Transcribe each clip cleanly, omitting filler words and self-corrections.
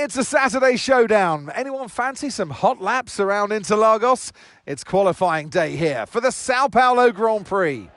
It's a Saturday showdown. Anyone fancy some hot laps around Interlagos? It's qualifying day here for the Sao Paulo Grand Prix.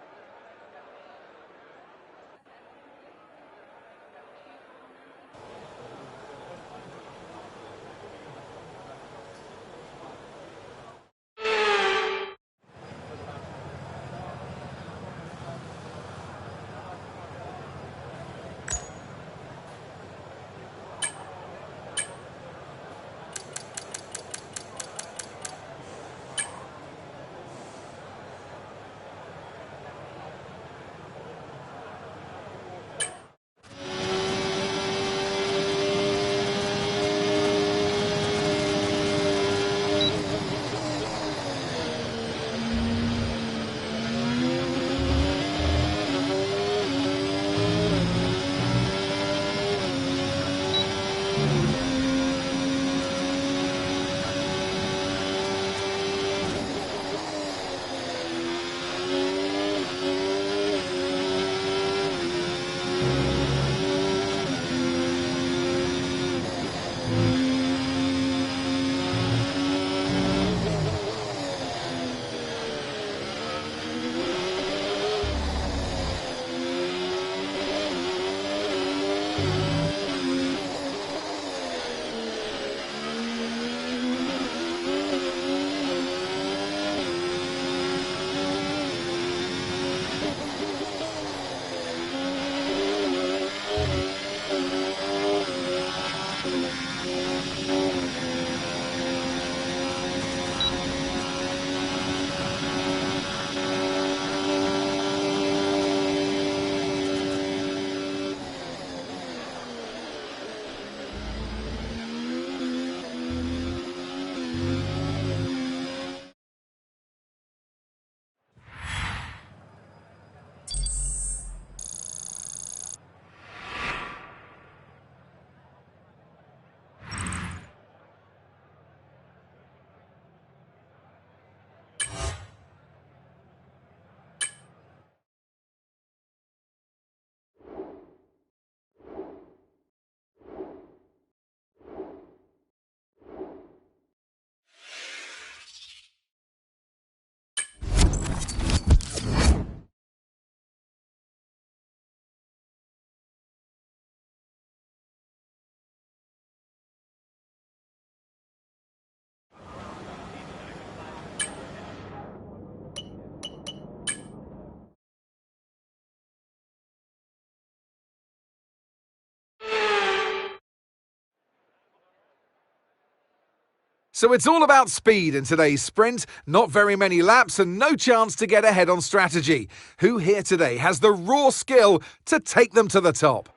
So it's all about speed in today's sprint, not very many laps and no chance to get ahead on strategy. Who here today has the raw skill to take them to the top?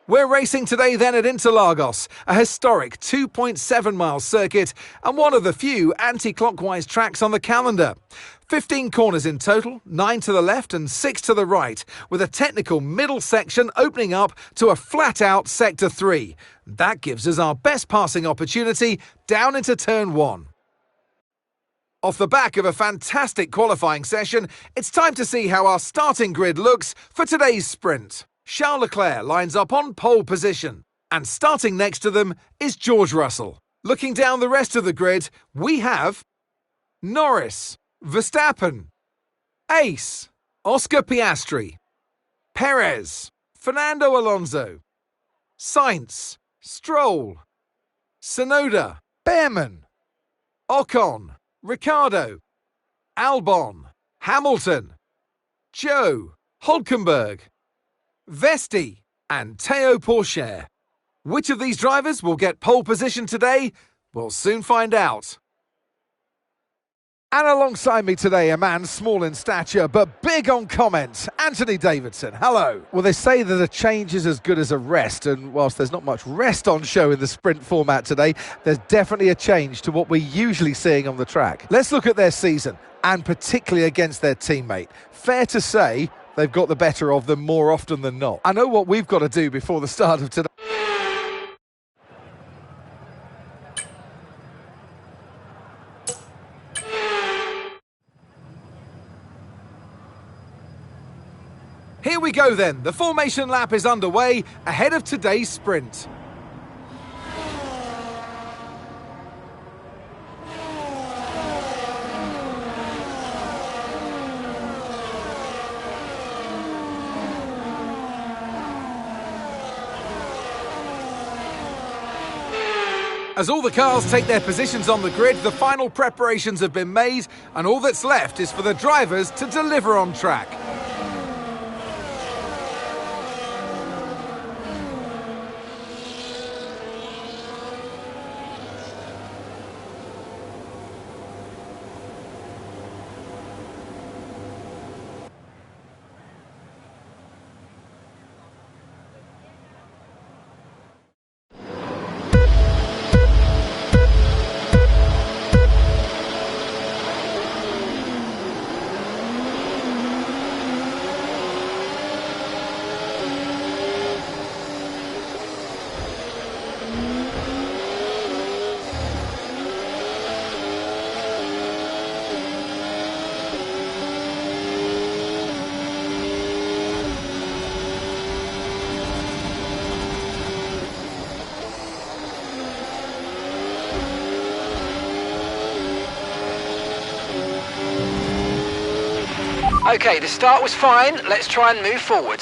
We're racing today then at Interlagos, a historic 2.7-mile circuit and one of the few anti-clockwise tracks on the calendar. 15 corners in total, 9 to the left and 6 to the right, with a technical middle section opening up to a flat-out Sector 3. That gives us our best passing opportunity down into Turn 1. Off the back of a fantastic qualifying session, it's time to see how our starting grid looks for today's sprint. Charles Leclerc lines up on pole position, and starting next to them is George Russell. Looking down the rest of the grid, we have Norris, Verstappen, Ace, Oscar Piastri, Perez, Fernando Alonso, Sainz, Stroll, Tsunoda, Behrman, Ocon, Ricciardo, Albon, Hamilton, Joe, Hulkenberg, Vesti and Théo Pourchaire. Which of these drivers will get pole position today? We'll soon find out. And alongside me today, a man small in stature but big on comment, Anthony Davidson. Hello. Well, they say that a change is as good as a rest, and whilst there's not much rest on show in the sprint format today, there's definitely a change to what we're usually seeing on the track. Let's look at their season, and particularly against their teammate. Fair to say they've got the better of them more often than not. I know what we've got to do before the start of today. Here we go. go then, the formation lap is underway ahead of today's sprint. As all the cars take their positions on the grid, the final preparations have been made, and all that's left is for the drivers to deliver on track. Okay, the start was fine. Let's try and move forward.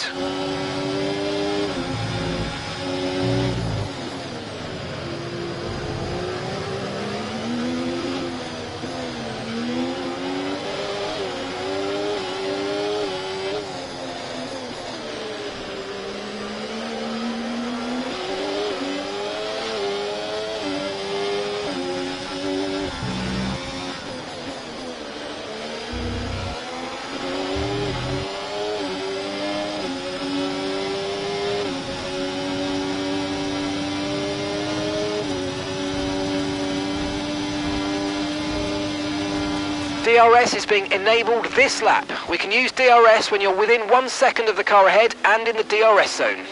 DRS is being enabled this lap. We can use DRS when you're within 1 second of the car ahead and in the DRS zone.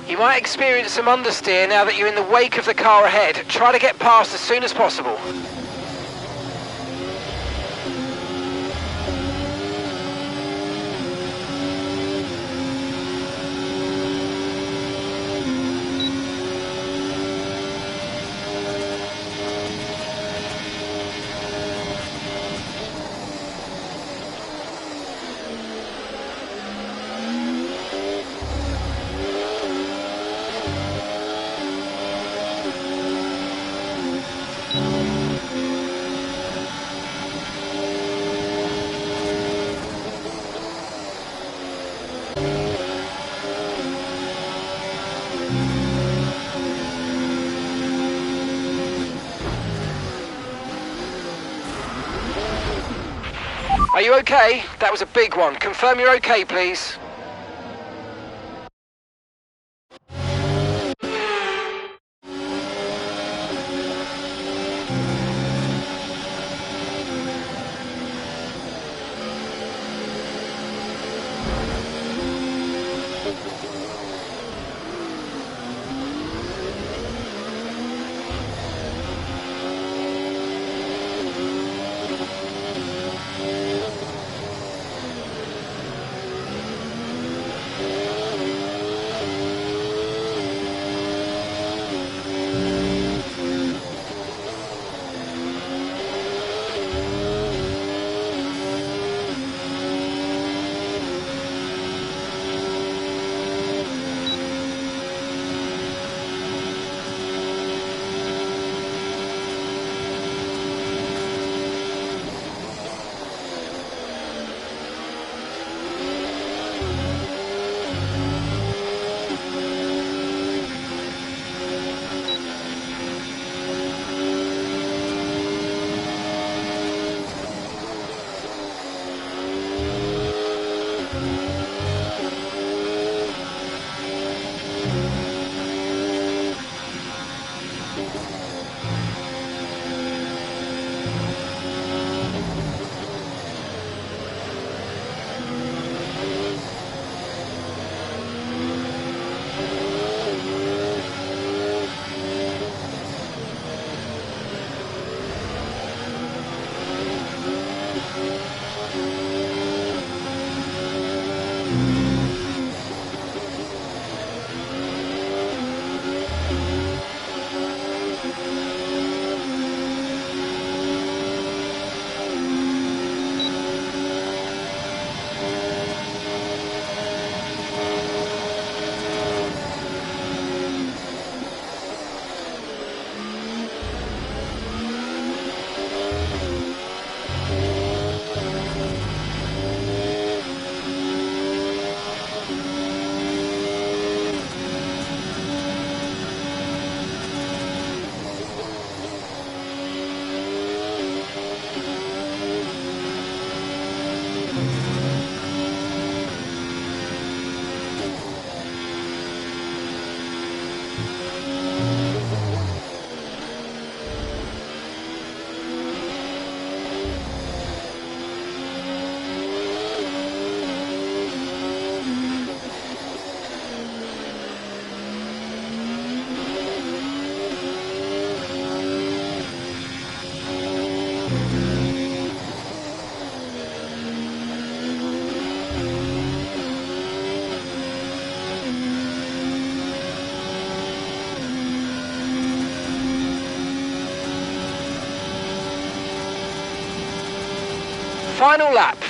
You might experience some understeer now that you're in the wake of the car ahead. Try to get past as soon as possible. Are you okay? That was a big one. Confirm you're okay, please.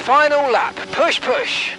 Final lap, push, push.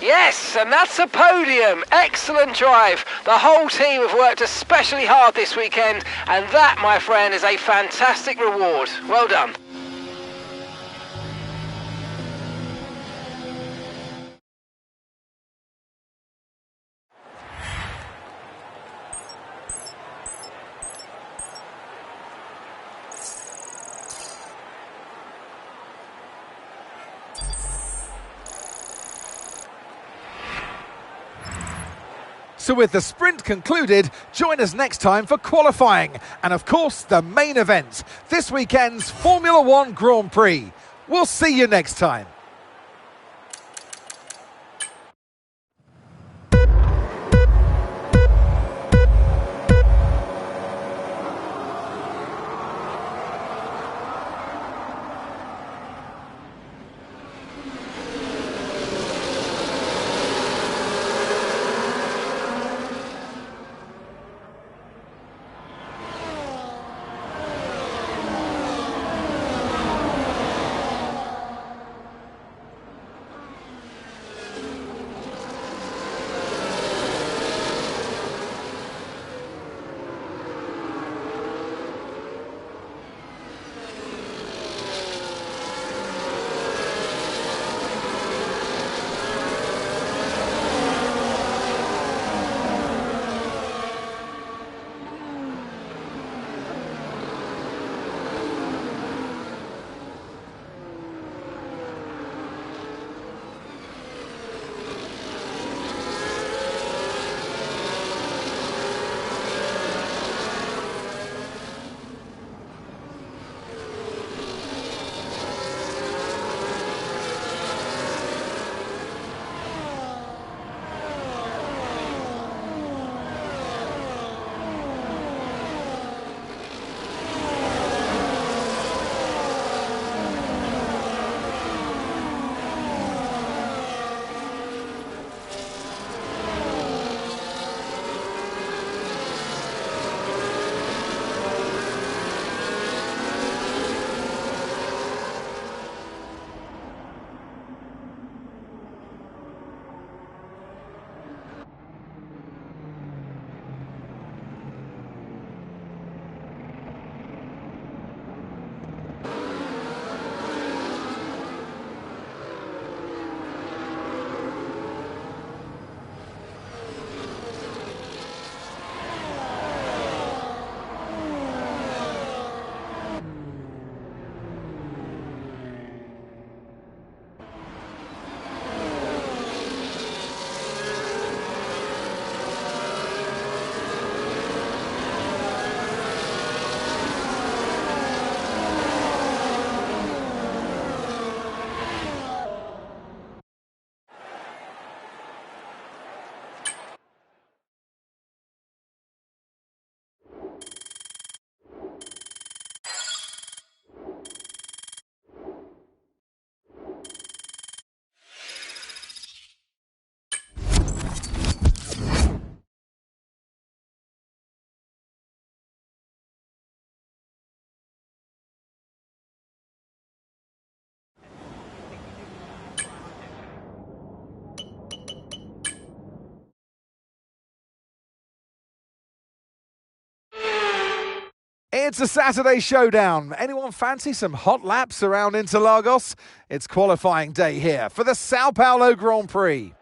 Yes, and that's a podium. Excellent drive. The whole team have worked especially hard this weekend, and that, my friend, is a fantastic reward. Well done. So with the sprint concluded, join us next time for qualifying and of course the main event, this weekend's Formula One Grand Prix. We'll see you next time. It's a Saturday showdown. Anyone fancy some hot laps around Interlagos? It's qualifying day here for the Sao Paulo Grand Prix.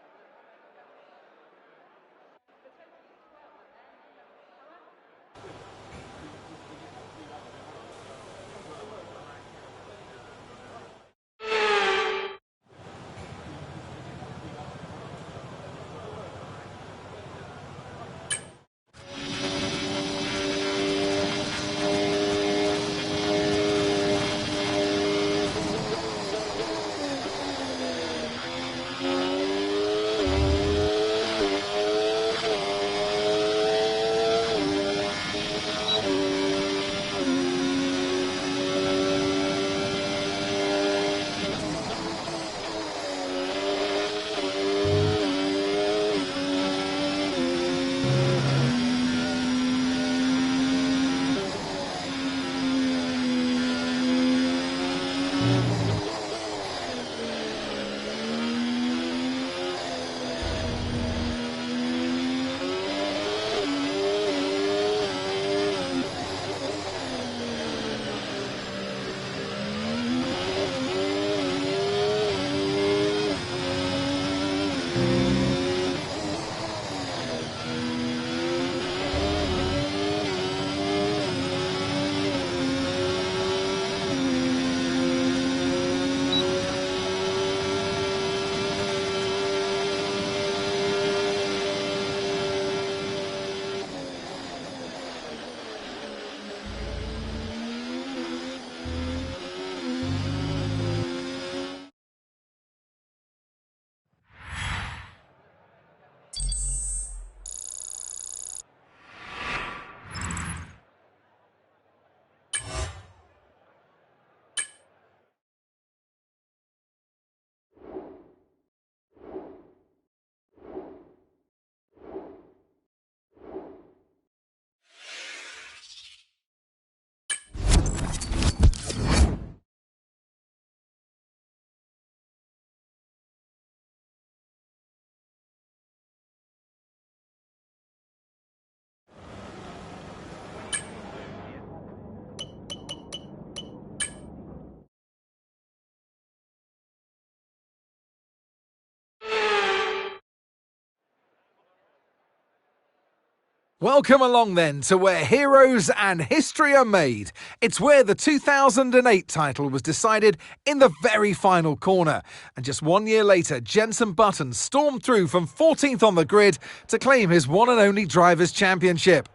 Welcome along then to where heroes and history are made. It's where the 2008 title was decided in the very final corner. And just 1 year later, Jenson Button stormed through from 14th on the grid to claim his one and only Drivers' Championship.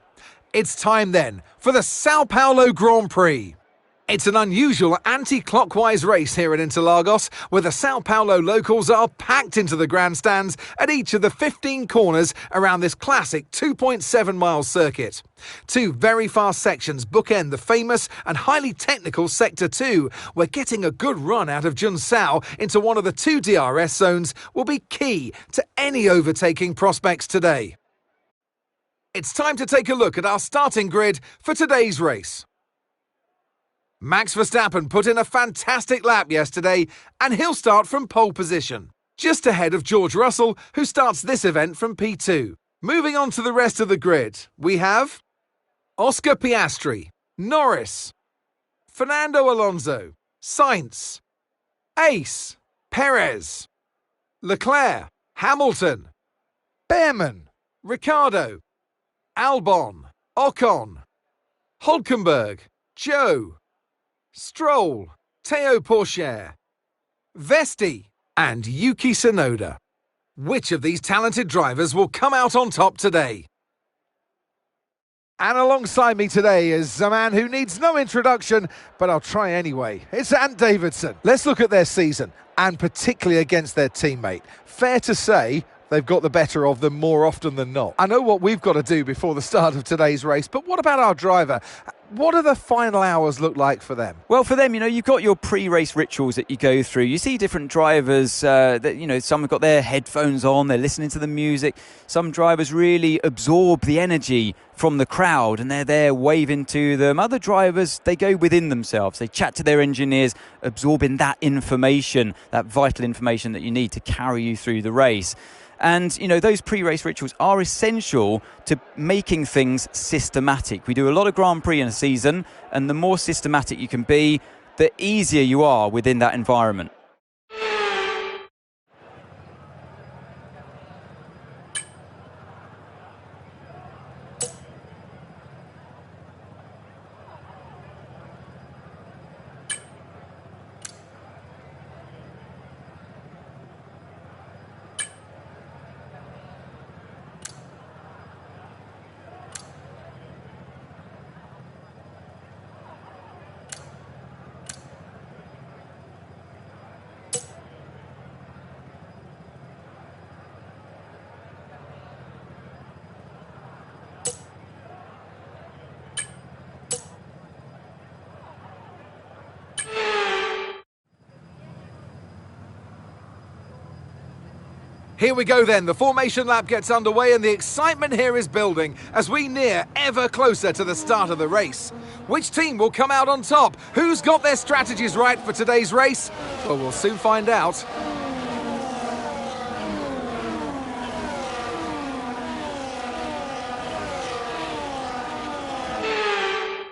It's time then for the Sao Paulo Grand Prix. It's an unusual anti-clockwise race here at Interlagos, where the Sao Paulo locals are packed into the grandstands at each of the 15 corners around this classic 2.7-mile circuit. Two very fast sections bookend the famous and highly technical Sector 2, where getting a good run out of Junção into one of the two DRS zones will be key to any overtaking prospects today. It's time to take a look at our starting grid for today's race. Max Verstappen put in a fantastic lap yesterday, and he'll start from pole position, just ahead of George Russell, who starts this event from P2. Moving on to the rest of the grid, we have Oscar Piastri, Norris, Fernando Alonso, Sainz, Ace, Perez, Leclerc, Hamilton, Behrman, Ricciardo, Albon, Ocon, Hülkenberg, Joe, Stroll, Théo Pourchaire, Vesti, and Yuki Tsunoda. Which of these talented drivers will come out on top today? And alongside me today is a man who needs no introduction, but I'll try anyway. It's Ant Davidson. Let's look at their season, and particularly against their teammate. Fair to say, they've got the better of them more often than not. I know what we've got to do before the start of today's race, but what about our driver? What do the final hours look like for them? Well, for them, you've got your pre-race rituals that you go through. You see different drivers that, some have got their headphones on, they're listening to the music. Some drivers really absorb the energy from the crowd and they're there waving to them. Other drivers, they go within themselves. They chat to their engineers, absorbing that information, that vital information that you need to carry you through the race. And, those pre-race rituals are essential to making things systematic. We do a lot of Grand Prix and season, and the more systematic you can be, the easier you are within that environment. Here we go then, the formation lap gets underway and the excitement here is building as we near ever closer to the start of the race. Which team will come out on top? Who's got their strategies right for today's race? Well, we'll soon find out.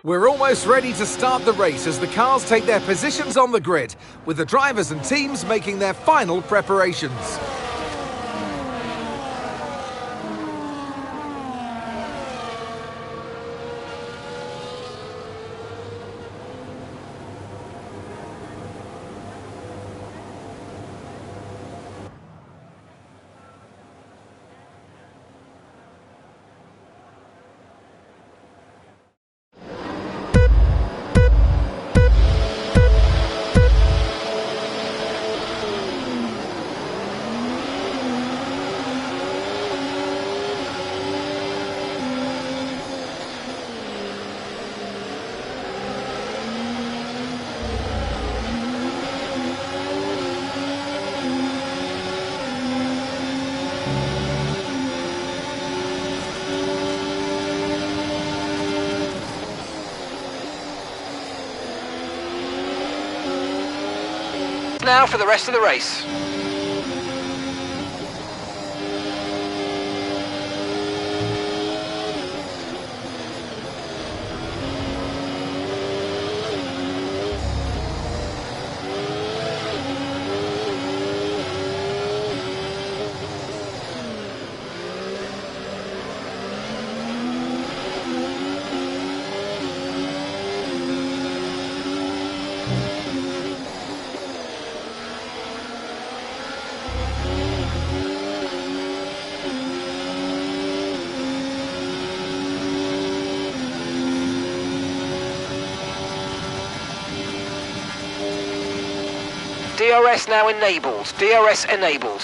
We're almost ready to start the race as the cars take their positions on the grid, with the drivers and teams making their final preparations. Now for the rest of the race. DRS now enabled. DRS enabled.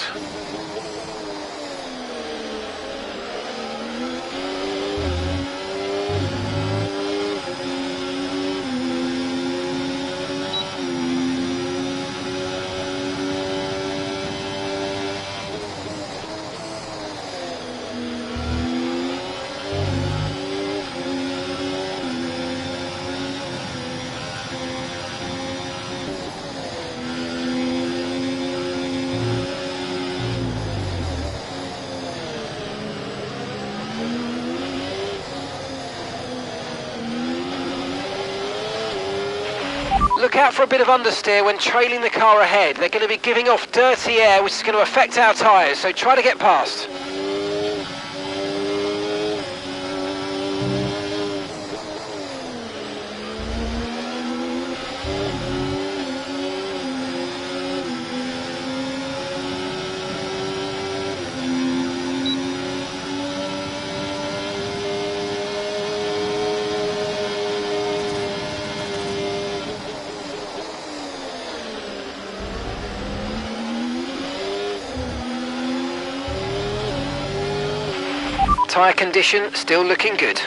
Look out for a bit of understeer when trailing the car ahead. They're going to be giving off dirty air, which is going to affect our tyres, so try to get past. Tyre condition still looking good.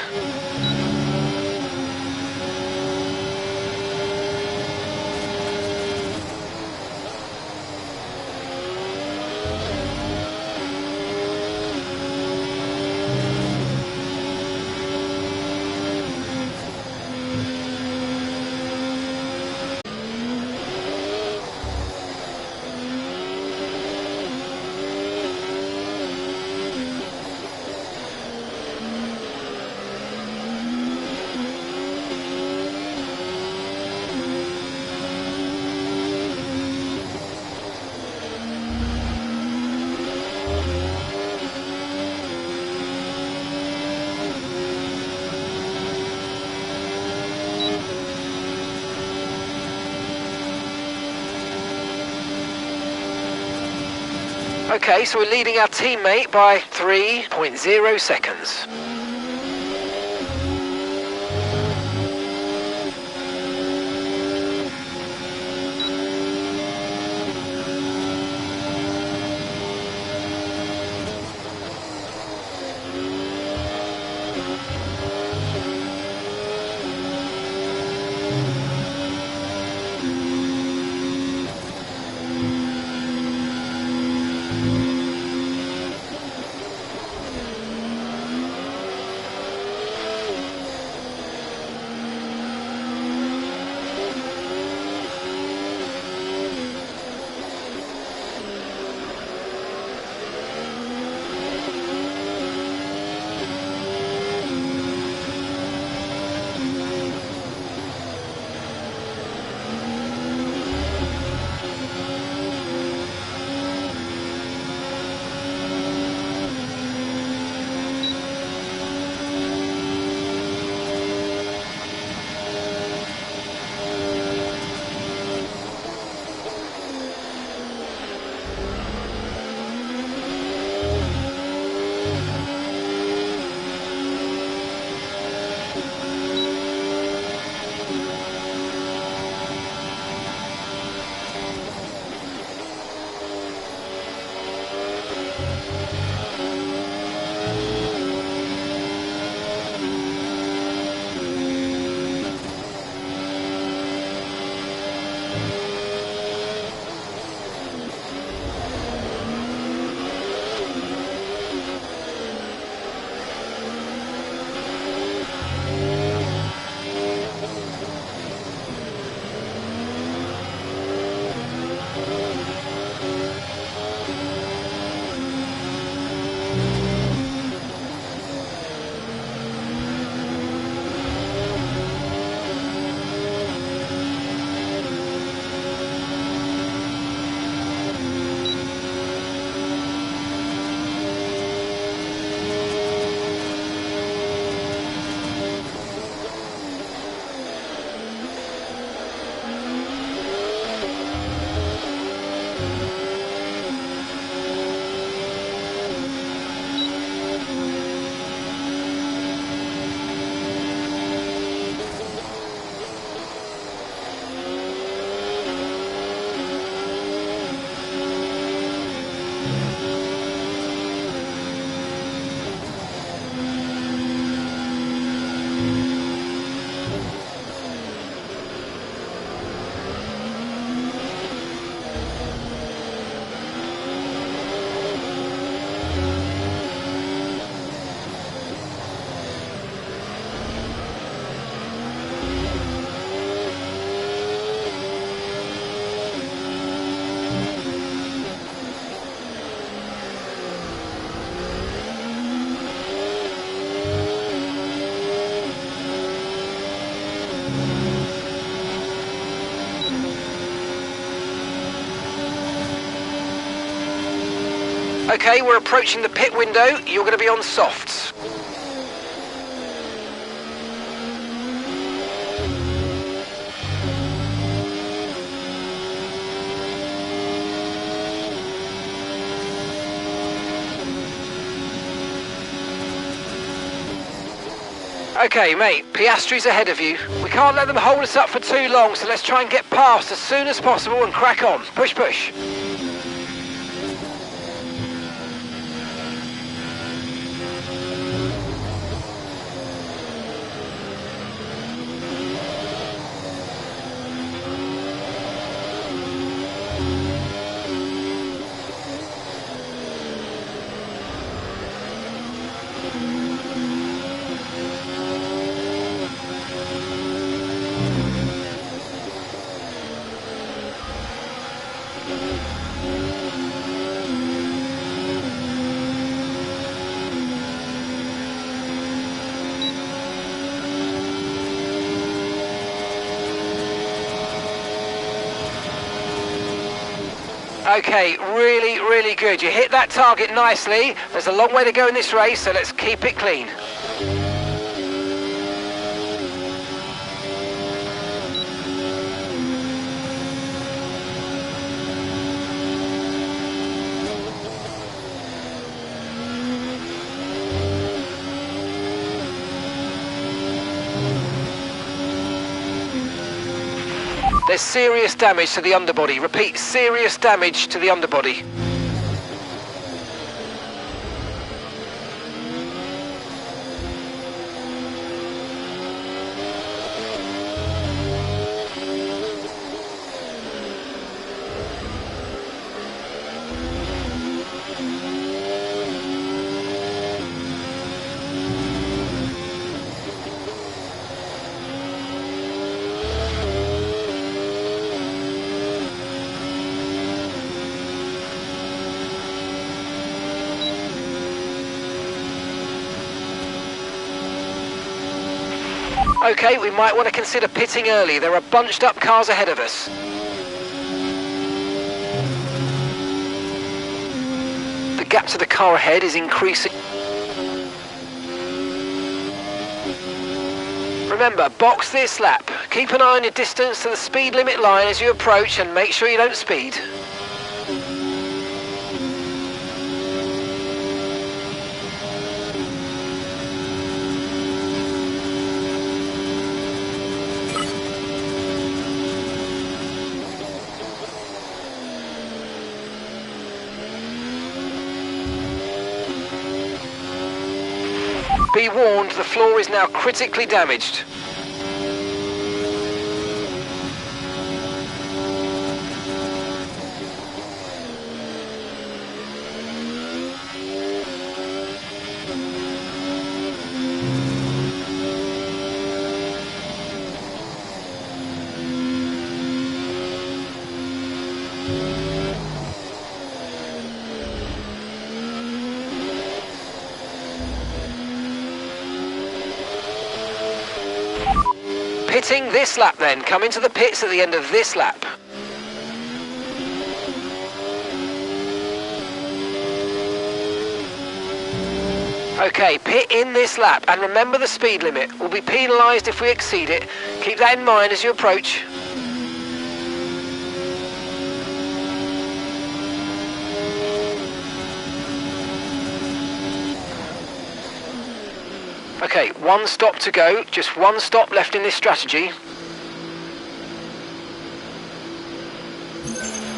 Okay, so we're leading our teammate by 3.0 seconds. Okay, we're approaching the pit window. You're going to be on softs. Okay, mate, Piastri's ahead of you. We can't let them hold us up for too long, so let's try and get past as soon as possible and crack on. Push, push. Okay, really, really good. You hit that target nicely. There's a long way to go in this race, so let's keep it clean. There's serious damage to the underbody. Repeat, serious damage to the underbody. Okay, we might want to consider pitting early. There are bunched up cars ahead of us. The gap to the car ahead is increasing. Remember, box this lap. Keep an eye on your distance to the speed limit line as you approach and make sure you don't speed. Be warned, the floor is now critically damaged. Pitting this lap then. Come into the pits at the end of this lap. Okay, pit in this lap and remember the speed limit. We'll be penalised if we exceed it. Keep that in mind as you approach. Okay, one stop to go, just one stop left in this strategy.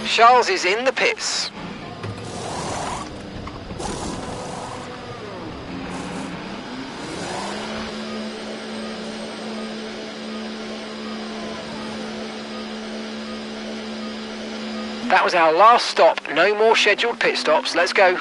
Charles is in the pits. That was our last stop, no more scheduled pit stops, let's go.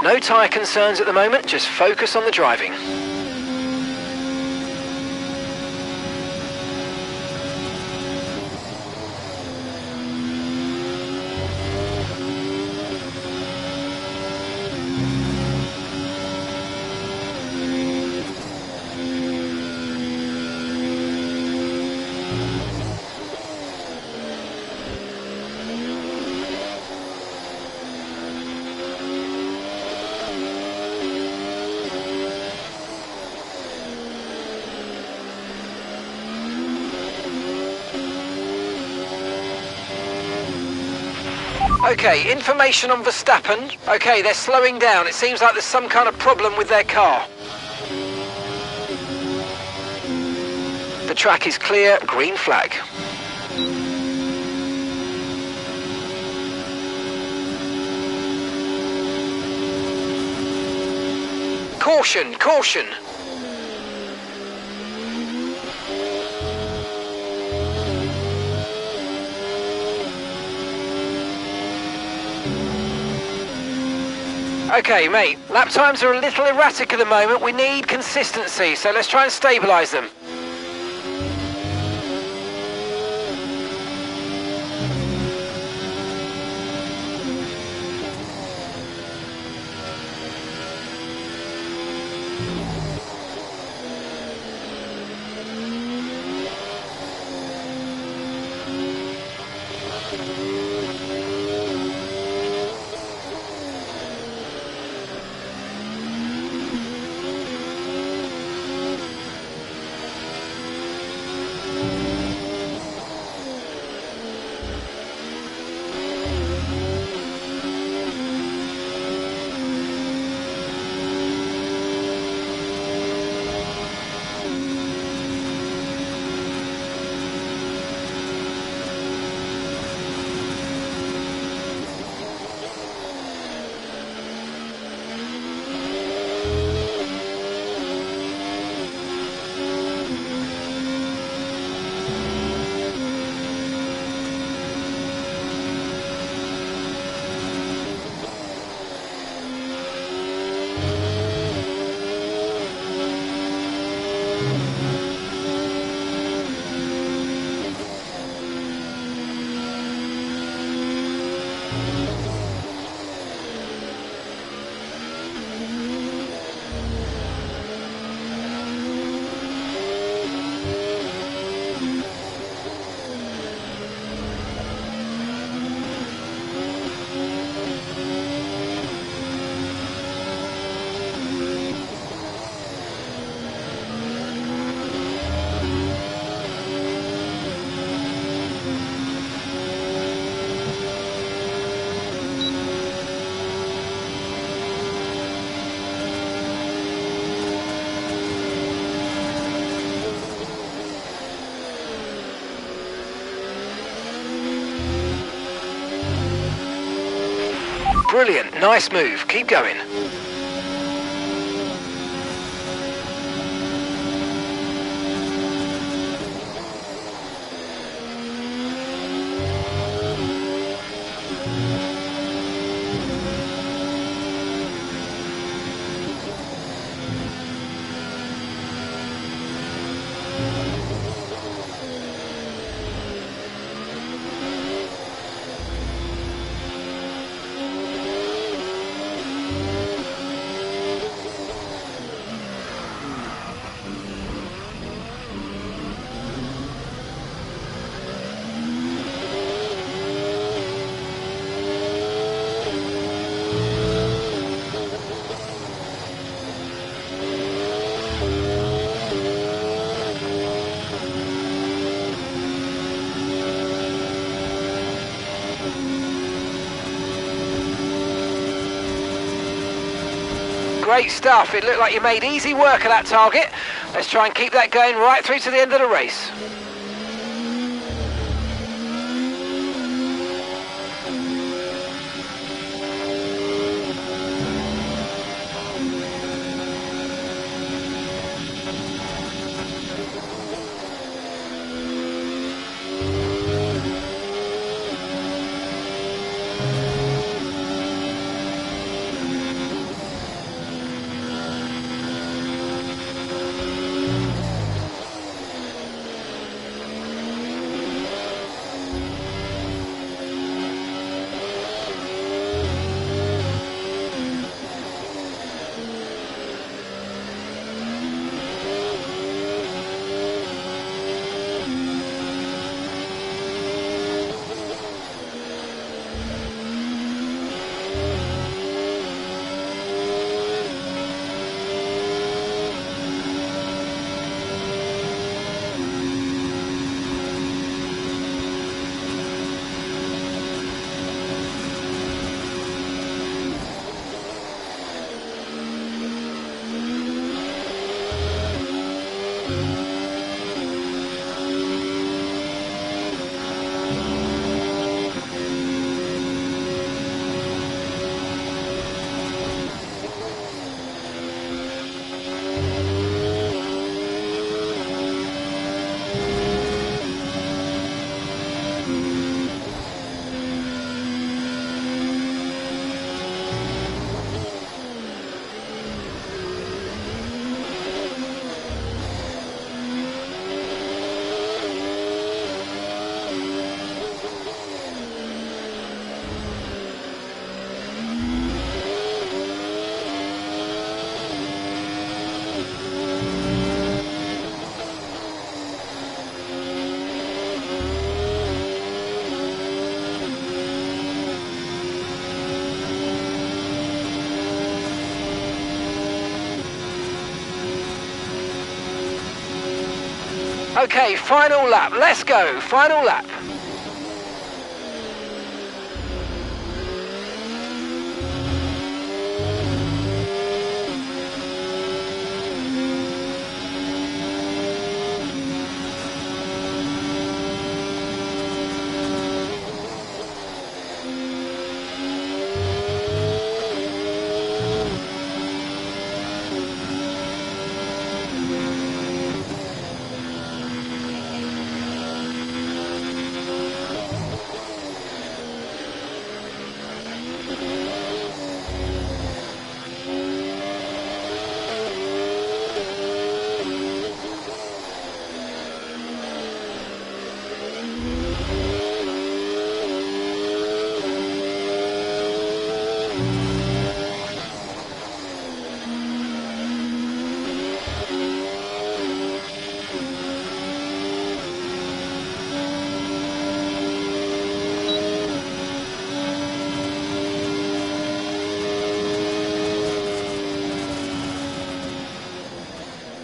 No tyre concerns at the moment, just focus on the driving. Okay, information on Verstappen. Okay, they're slowing down. It seems like there's some kind of problem with their car. The track is clear, green flag. Caution, caution. Okay, mate, lap times are a little erratic at the moment. We need consistency, so let's try and stabilise them. Brilliant, nice move, keep going. Great stuff, it looked like you made easy work of that target. Let's try and keep that going right through to the end of the race. Okay, final lap. Let's go. Final lap.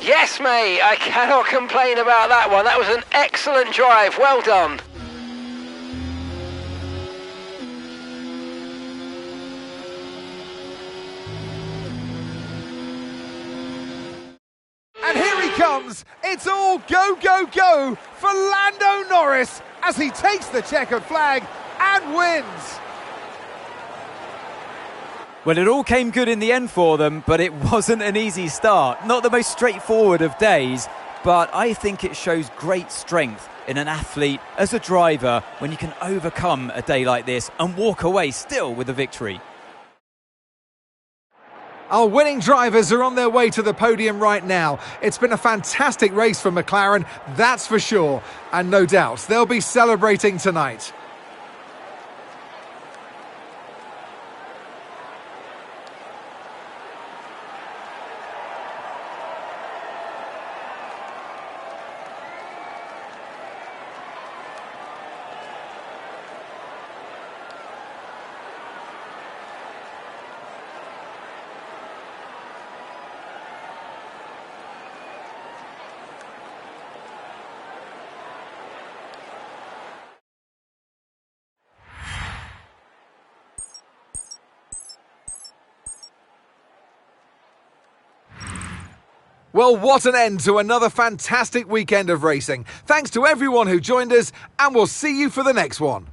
Yes, mate, I cannot complain about that one. That was an excellent drive. Well done. And here he comes. It's all go, go, go for Lando Norris as he takes the checkered flag and wins. Well, it all came good in the end for them, but it wasn't an easy start. Not the most straightforward of days, but I think it shows great strength in an athlete as a driver when you can overcome a day like this and walk away still with a victory. Our winning drivers are on their way to the podium right now. It's been a fantastic race for McLaren, that's for sure. And no doubt they'll be celebrating tonight. Well, what an end to another fantastic weekend of racing. Thanks to everyone who joined us, and we'll see you for the next one.